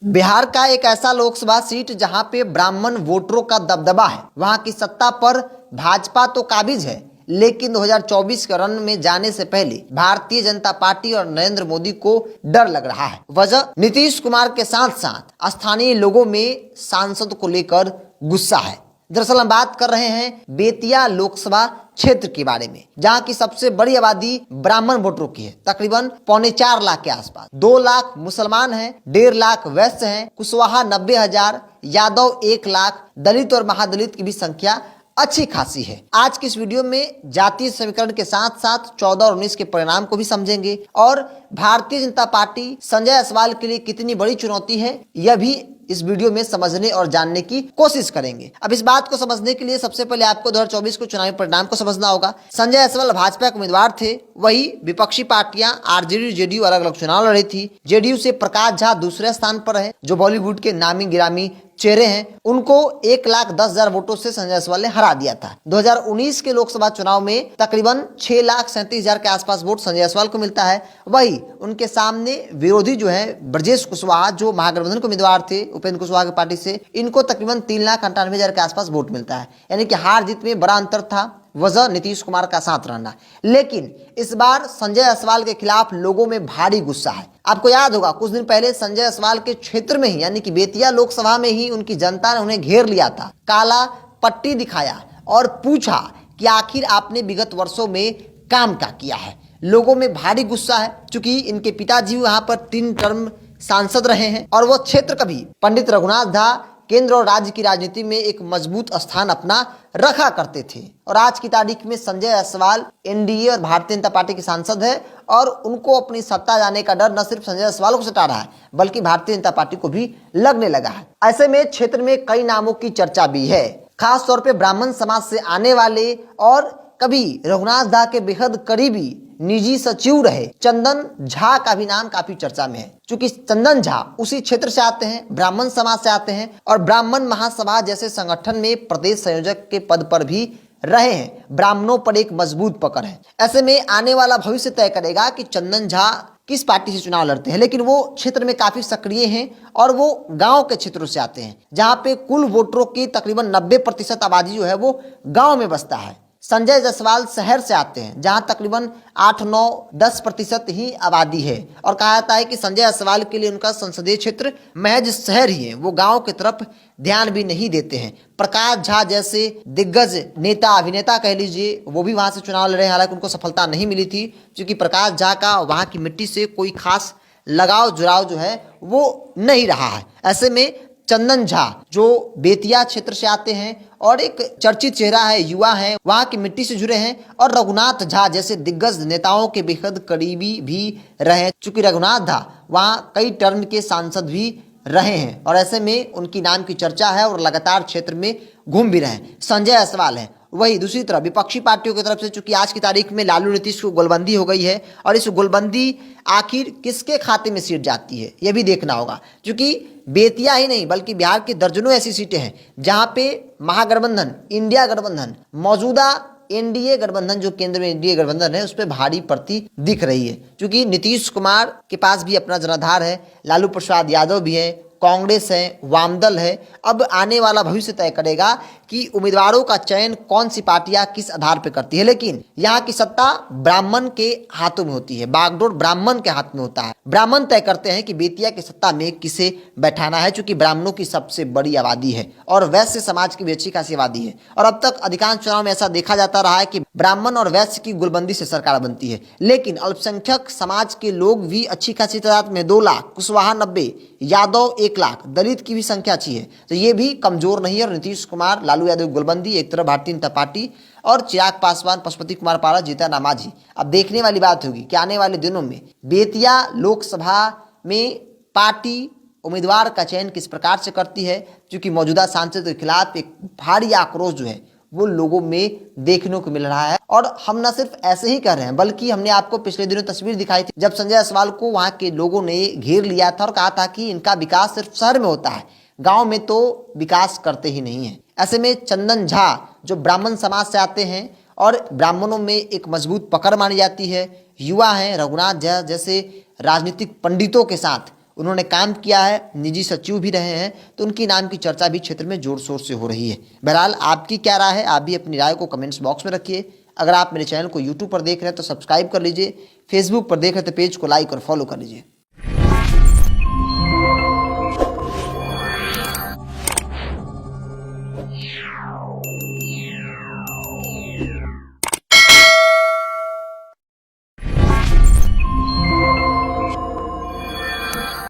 बिहार का एक ऐसा लोकसभा सीट जहां पे ब्राह्मण वोटरों का दबदबा है, वहां की सत्ता पर भाजपा तो काबिज है, लेकिन 2024 के रन में जाने से पहले भारतीय जनता पार्टी और नरेंद्र मोदी को डर लग रहा है। वजह नीतीश कुमार के साथ साथ स्थानीय लोगों में सांसद को लेकर गुस्सा है। दरअसल हम बात कर रहे हैं बेतिया लोकसभा क्षेत्र के बारे में, जहां की सबसे बड़ी आबादी ब्राह्मण वोटरों की है, तकरीबन 4.25 लाख के आसपास। 2 लाख मुसलमान हैं, 1.5 लाख वैश्य हैं, कुशवाहा 90,000, यादव 1 लाख, दलित और महादलित की भी संख्या अच्छी खासी है। आज की इस वीडियो में जातीय समीकरण के साथ साथ 14 और 19 के परिणाम को भी समझेंगे और भारतीय जनता पार्टी संजय जायसवाल के लिए कितनी बड़ी चुनौती है, यह भी इस वीडियो में समझने और जानने की कोशिश करेंगे। अब इस बात को समझने के लिए सबसे पहले आपको 2024 को चुनावी परिणाम को समझना होगा। संजय जायसवाल भाजपा के उम्मीदवार थे, वही विपक्षी पार्टियां आरजेडी जेडीयू अलग अलग चुनाव लड़ी थी। जेडीयू से प्रकाश झा दूसरे स्थान पर है, जो बॉलीवुड के नामी गिरामी चेहरे हैं। उनको 1,10,000 वोटों से संजय जायसवाल ने हरा दिया था। 2019 के लोकसभा चुनाव में तकरीबन 6,37,000 के आसपास वोट संजय जायसवाल को मिलता है। वही उनके सामने विरोधी जो है ब्रजेश कुशवाहा, जो महागठबंधन के उम्मीदवार थे उपेंद्र कुशवाहा की पार्टी से, इनको तकरीबन 3,98,000 के आसपास वोट मिलता है। यानी कि हार जीत में बड़ा अंतर था, वजह नीतीश कुमार का साथ रहना। लेकिन इस बार संजय जायसवाल के खिलाफ लोगों में भारी गुस्सा है। आपको याद होगा कुछ दिन पहले संजय जायसवाल के क्षेत्र में ही, यानी कि बेतिया लोकसभा में ही उनकी जनता ने उन्हें घेर लिया था, काला पट्टी दिखाया और पूछा कि आखिर आपने विगत वर्षों में काम क्या किया है। लोगों में भारी गुस्सा है, चूंकि इनके पिताजी वहां पर 3 टर्म सांसद रहे हैं और वो क्षेत्र कभी पंडित रघुनाथ झा केंद्र और राज्य की राजनीति में एक मजबूत स्थान अपना रखा करते थे। और आज की तारीख में संजय जायसवाल एनडीए और भारतीय जनता पार्टी के सांसद है और उनको अपनी सत्ता जाने का डर न सिर्फ संजय जायसवाल को सता रहा है, बल्कि भारतीय जनता पार्टी को भी लगने लगा है। ऐसे में क्षेत्र में कई नामों की चर्चा भी है, खास तौर पर ब्राह्मण समाज से आने वाले और कभी रघुनाथ झा के बेहद करीबी निजी सचिव रहे चंदन झा का भी नाम काफी चर्चा में है। क्योंकि चंदन झा उसी क्षेत्र से आते हैं, ब्राह्मण समाज से आते हैं और ब्राह्मण महासभा जैसे संगठन में प्रदेश संयोजक के पद पर भी रहे हैं। ब्राह्मणों पर एक मजबूत पकड़ है। ऐसे में आने वाला भविष्य तय करेगा कि चंदन झा किस पार्टी से चुनाव लड़ते हैं। लेकिन वो क्षेत्र में काफी सक्रिय हैं और वो गांव के क्षेत्रों से आते हैं, जहां पे कुल वोटरों की तकरीबन 90% आबादी जो है वो गांव में बसता है। संजय जायसवाल शहर से आते हैं, जहां तकरीबन 8-9-10% ही आबादी है और कहा जाता है कि संजय जायसवाल के लिए उनका संसदीय क्षेत्र महज शहर ही है, वो गांव की तरफ ध्यान भी नहीं देते हैं। प्रकाश झा जैसे दिग्गज नेता अभिनेता कह लीजिए, वो भी वहां से चुनाव लड़े, हालांकि उनको सफलता नहीं मिली थी, क्योंकि प्रकाश झा का वहां की मिट्टी से कोई खास लगाव जुड़ाव जो है वो नहीं रहा है। ऐसे में चंदन झा जो बेतिया क्षेत्र से आते हैं और एक चर्चित चेहरा है, युवा है, वहां की मिट्टी से जुड़े हैं और रघुनाथ झा जैसे दिग्गज नेताओं के बेहद करीबी भी रहे, चूंकि रघुनाथ झा वहां कई टर्म के सांसद भी रहे हैं और ऐसे में उनकी नाम की चर्चा है और लगातार क्षेत्र में घूम भी रहे हैं। संजय जायसवाल है। वही दूसरी तरफ विपक्षी पार्टियों की तरफ से, चूंकि आज की तारीख में लालू नीतीश को गोलबंदी हो गई है और इस गोलबंदी आखिर किसके खाते में सीट जाती है यह भी देखना होगा, क्योंकि बेतिया ही नहीं बल्कि बिहार की दर्जनों ऐसी सीटें हैं जहां पे महागठबंधन, इंडिया गठबंधन, मौजूदा एनडीए गठबंधन, जो केंद्र में एनडीए गठबंधन है, उस पर भारी पड़ती दिख रही है। क्योंकि नीतीश कुमार के पास भी अपना जनाधार है, लालू प्रसाद यादव भी है, कांग्रेस है, वामदल है। अब आने वाला भविष्य तय करेगा कि उम्मीदवारों का चयन कौन सी पार्टियां किस आधार पर करती है। लेकिन यहाँ की सत्ता ब्राह्मण के हाथों में होती है, बागडोर ब्राह्मण के हाथ में होता है। ब्राह्मण तय करते हैं कि बेतिया की सत्ता में किसे बैठाना है, चूंकि ब्राह्मणों की सबसे बड़ी आबादी है और वैश्य समाज की भी अच्छी खासी आबादी है। और अब तक अधिकांश चुनाव में ऐसा देखा जाता रहा है कि ब्राह्मण और वैश्य की गुलबंदी से सरकार बनती है। लेकिन अल्पसंख्यक समाज के लोग भी अच्छी खासी तादाद में 2 लाख, कुशवाहा 90, यादव 1 लाख, दलित की भी संख्या अच्छी है, तो ये भी कमजोर नहीं है। और नीतीश कुमार, लालू यादव गोलबंदी, एक तरफ भारतीय जनता पार्टी और चिराग पासवान, पशुपति कुमार पारा, जीतन राम मांझी। अब देखने वाली बात होगी कि आने वाले दिनों में बेतिया लोकसभा में पार्टी उम्मीदवार का चयन किस प्रकार से करती है, क्योंकि मौजूदा सांसद के खिलाफ एक भारी आक्रोश जो है वो लोगों में देखने को मिल रहा है। और हम न सिर्फ ऐसे ही कर रहे हैं, बल्कि हमने आपको पिछले दिनों तस्वीर दिखाई थी जब संजय जायसवाल को वहां के लोगों ने घेर लिया था और कहा था कि इनका विकास सिर्फ शहर में होता है, गांव में तो विकास करते ही नहीं है। ऐसे में चंदन झा जो ब्राह्मण समाज से आते हैं और ब्राह्मणों में एक मजबूत पकड़ मानी जाती है, युवा हैं, रघुनाथ झा जैसे राजनीतिक पंडितों के साथ उन्होंने काम किया है, निजी सचिव भी रहे हैं, तो उनकी नाम की चर्चा भी क्षेत्र में जोर शोर से हो रही है। बहरहाल आपकी क्या राय है, आप भी अपनी राय को कमेंट्स बॉक्स में रखिए। अगर आप मेरे चैनल को यूट्यूब पर देख रहे हैं तो सब्सक्राइब कर लीजिए, फेसबुक पर देख रहे हैं तो पेज को लाइक और फॉलो कर लीजिए।